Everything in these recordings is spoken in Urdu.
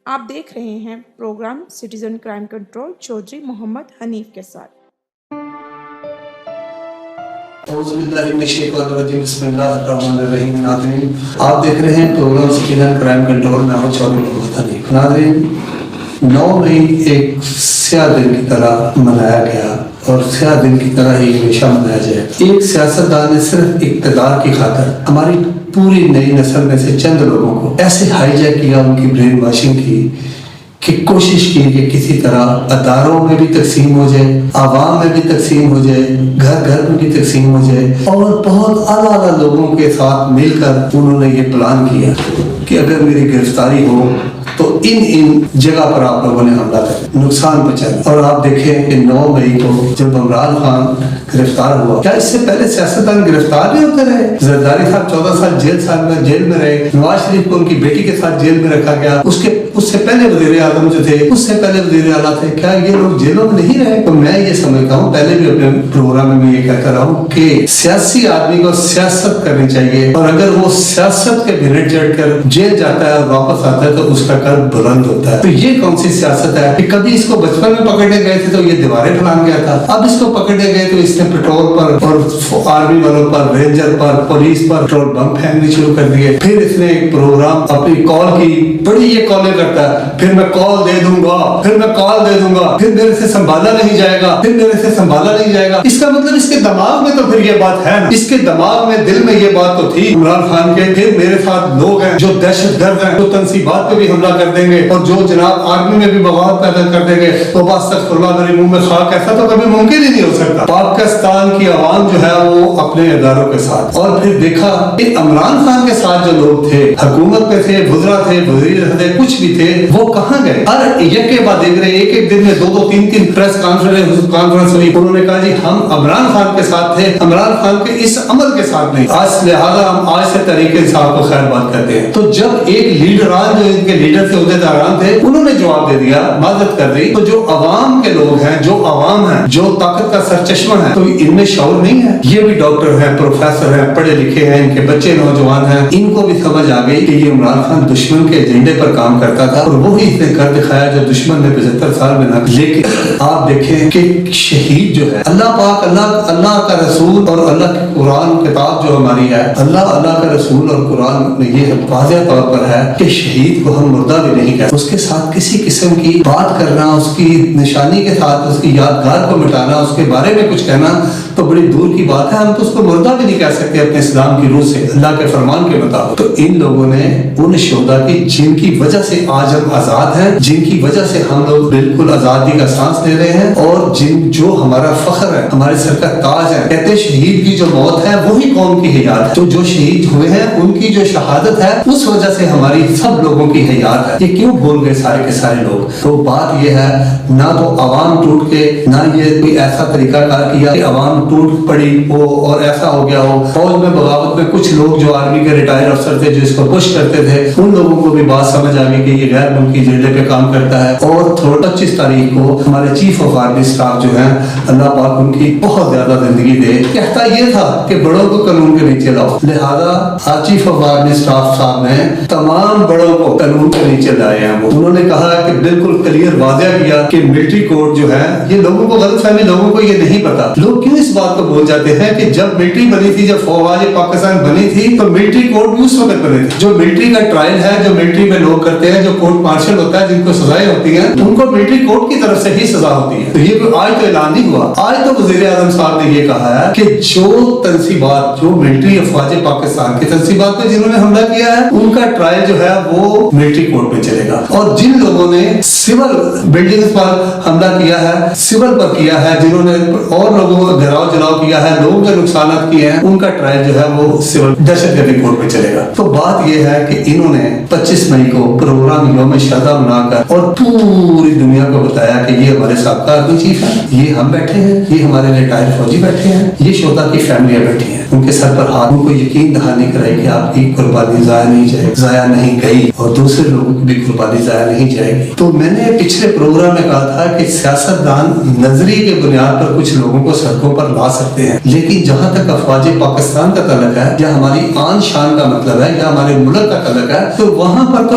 آپ دیکھ رہے ہیں programme citizen crime control Chaudhry Muhammad Hanif کے ساتھ۔ اعوذ باللہ من الشیطان الرجیم، بسم اللہ الرحمن الرحیم۔ ناظرین، آپ دیکھ رہے ہیں پروگرام سٹیزن کرائم کنٹرول میں ہوں چودھری محمد حنیف۔ ناظرین، 9 مئی ایک سیاہ دن کی طرح منایا گیا اور سیاہ دن کی طرح ہی ہمیشہ منایا جائے۔ ایک سیاستدان نے صرف اقتدار کی خاطر ہماری پوری نئی نسل میں سے چند لوگوں کو ایسے ہائی جیک کیا، ان کی برین واشنگ کی کہ کوشش کی کہ کسی طرح اداروں میں بھی تقسیم ہو جائے، عوام میں بھی تقسیم ہو جائے، گھر گھر میں بھی تقسیم ہو جائے، اور بہت اعلیٰ لوگوں کے ساتھ مل کر انہوں نے یہ پلان کیا کہ اگر میری گرفتاری ہو تو ان جگہ پر آپ لوگوں نے حملہ کر نقصان پہنچایا۔ اور آپ دیکھیں کہ 9 مئی کو جب عمران خان گرفتار ہوا، کیا اس سے پہلے سیاستدان گرفتار نہیں ہوتے رہے؟ زرداری صاحب 14 سال جیل میں رہے، نواز شریف کو ان کی بیٹی کے ساتھ جیل میں رکھا گیا، اس سے پہلے وزیر اعظم جو تھے، اس سے پہلے وزیر اعلیٰ تھے، کیا یہ لوگ جیلوں میں نہیں رہے؟ تو میں یہ سمجھتا ہوں، پہلے بھی اپنے پروگرام میں یہ کہتا رہا ہوں کہ سیاسی آدمی کو سیاست کرنی چاہیے، اور اگر وہ سیاست کے بھنٹ چڑھ کر جیل جاتا ہے اور واپس آتا ہے تو اس کا قلب بلند ہوتا ہے۔ تو یہ کون سی سیاست ہے کہ کبھی اس کو بچپن میں پکڑنے گئے تھے تو یہ دیواریں پھلان گیا تھا، اب اس کو پکڑنے گئے تو اس نے پیٹرول پر اور آرمی والوں پر، رینجر پر، پولیس پر پیٹرول بم پھینکنے شروع کر دیے۔ پھر اس نے ایک پروگرام اپنی کال کی، بڑی یہ کالیں کرتا ہے، پھر میں کال دے دوں گا، پھر میں کال دے دوں گا، پھر میرے سے سنبھالا نہیں جائے گا، پھر میرے سے سنبھالا نہیں جائے گا۔ اس کا مطلب اس کے دماغ میں تو پھر یہ بات ہے نا، اس کے دماغ میں، دل میں یہ بات تو تھی عمران خان کے، پھر میرے ساتھ لوگ ہیں جو دہشت گرد ہیں، جو تنصیبات پہ بھی حملہ کر دیں گے اور جو جناب آرمی میں بھی بغاوت پیدا کر دیں گے، تو استغفر اللہ میرے منہ میں خاک، ایسا تو کبھی ممکن ہی نہیں ہو سکتا۔ پاکستان کی عوام جو ہے وہ اپنے اداروں کے ساتھ، اور پھر دیکھا کہ عمران خان کے ساتھ جو لوگ تھے، حکومت میں تھے، وزراء تھے، وزیر تھے، کچھ بھی تھے، وہ کہاں گئے؟ ہر یک کے بعد دیکھ رہے ہیں، ایک دن میں 2 3 پریس کانفرنس ہوئی، انہوں نے کہا جی ہم عمران خان کے ساتھ تھے، عمران خان کے اس عمل کے ساتھ نہیں، آج لہٰذا ہم آج سے طریقے انصاف کو خیر بات کرتے ہیں۔ تو جب ایک لیڈران جو ان کے لیڈر تھے، عہدیداران تھے، انہوں نے جواب دے دیا، معذرت کر دی، تو جو عوام کے لوگ ہیں، جو عوام ہیں، جو طاقت کا سرچشمہ ہے، تو ان میں شعور نہیں ہے؟ یہ بھی ڈاکٹر ہیں، پروفیسر ہیں، پڑھے لکھے ہیں، ان کے بچے نوجوان ہیں، ان کو بھی سمجھ آ گئی کہ یہ عمران خان دشمن کے ایجنڈے پر کام کرتا تھا، اور وہی اس نے کر دکھایا جو دشمن نے 75 سال میں نہ۔ لیکن آپ دیکھیں کہ شہید جو ہے، اللہ پاک، اللہ کا رسول اور اللہ کی قرآن کتاب جو ہماری ہے، اللہ کا رسول اور قرآن میں یہ واضح طور پر ہے کہ شہید کو ہم مردہ بھی نہیں کہتے۔ اس کے ساتھ کسی قسم کی بات کرنا، اس کی نشانی کے ساتھ اس کی یادگار کو مٹانا، اس کے بارے میں کچھ کہنا تو بڑی دور کی بات ہے، ہم تو اس کو مردہ بھی نہیں کہہ سکتے اپنے اسلام کی روح سے، اللہ کے فرمان کے مطابق۔ تو ان لوگوں نے ان شہداء کی، جن کی وجہ سے آج ہم آزاد ہیں، جن کی وجہ سے ہم لوگ بالکل آزادی کا سانس لے رہے ہیں، اور جو ہمارا فخر ہے، ہمارے سر کا تاج ہے، کہتے ہیں شہید کی جو موت ہے وہی قوم کی حیات ہے، تو جو شہید ہوئے ہیں ان کی جو شہادت ہے اس وجہ سے ہماری سب لوگوں کی حیات ہے۔ یہ کیوں بھول گئے سارے کے سارے لوگ؟ تو بات یہ ہے، نہ تو عوام ٹوٹ کے، نہ یہ کوئی ایسا طریقہ کار کیا کہ عوام ٹوٹ پڑی ہو اور ایسا ہو گیا ہو۔ فوج میں بغاوت میں کچھ لوگ جو آرمی کے ریٹائر افسر تھے، جو اس کو پش کرتے تھے، ان لوگوں کو بھی بات سمجھ آ گئی کہ یہ غیر ملکی ایجنڈے پہ کام کرتا ہے۔ اور 25 تاریخ کو ہمارے چیف آف آرمی اسٹاف جو ہیں، اللہ پاک ان کی بہت زیادہ زندگی دے، کہتا یہ تھا کہ بڑوں کو قانون کے نیچے لاؤ، لہذا چیف آف آرمی اسٹاف صاحب نے تمام بڑوں کو قانون کے نیچے لائے ہیں۔ انہوں نے کہا کہ بالکل کلیئر واضح کیا کہ ملٹری کوڈ جو ہے، یہ لوگوں کو غلط فہمی، لوگوں کو یہ نہیں پتا۔ لوگ کیوں اس بات کو بھول جاتے ہیں کہ جب ملٹری بنی تھی، جب فوج پاکستان بنی تھی، تو ملٹری کوڈ بھی اس وقت بنے تھے۔ جو ملٹری کا ٹرائل ہے، جو ملٹری میں لوگ کرتے ہیں، جو کورٹ مارشل ہوتا ہے، جن کو سزائیں ہوتی ہیں، ان کو ملٹری کوڈ کی طرف سے ہی سزا ہوتی ہے۔ تو یہ کوئی آج تو اعلان نہیں ہوا، آج تو وزیر اعظم صاحب نے یہ کہا ہے کہ جو تنصیبات، جو ملٹری افواج پاکستان کی تنصیبات پہ جنہوں نے حملہ کیا ہے، ان کا ٹرائل جو ہے وہ ملٹری کورٹ میں چلے گا، اور جن لوگوں نے سول بلڈنگز پر حملہ کیا ہے، سول پر کیا ہے، جنہوں نے اور لوگوں کو گھراؤ جلاؤ کیا ہے، لوگوں کے نقصانات کیے ہیں، ان کا ٹرائل جو ہے وہ سول دہشت گردی کورٹ میں چلے گا۔ تو بات یہ ہے کہ انہوں نے 25 مئی کو پروگرام یوم شہداء منا کر اور پوری دنیا کو بتایا کہ یہ ہمارے سابقہ آرمی چیف ہیں، یہ ہم بیٹھے ہیں، یہ ہمارے ریٹائر فوجی بیٹھے ہیں، یہ شہداء کی فیملیاں بیٹھی ہیں، ان کے سر پر ہاتھ، ان کو یقین دہانی کرائی کہ آپ کی قربانی ضائع نہیں جائے، ضائع نہیں گئی، اور دوسرے لوگوں کی بھی قربانی ضائع نہیں جائے گی۔ تو میں نے پچھلے پروگرام میں کہا تھا کہ سیاستدان نظریے کے بنیاد پر کچھ لوگوں کو سڑکوں پر لا سکتے ہیں، لیکن جہاں تک افواج پاکستان کا تعلق ہے، یا ہماری آن شان کا مطلب ہے، یا ہمارے ملک کا تعلق ہے، تو وہاں پر تو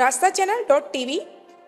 rastachannel.tv,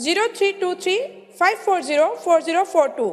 032354040442।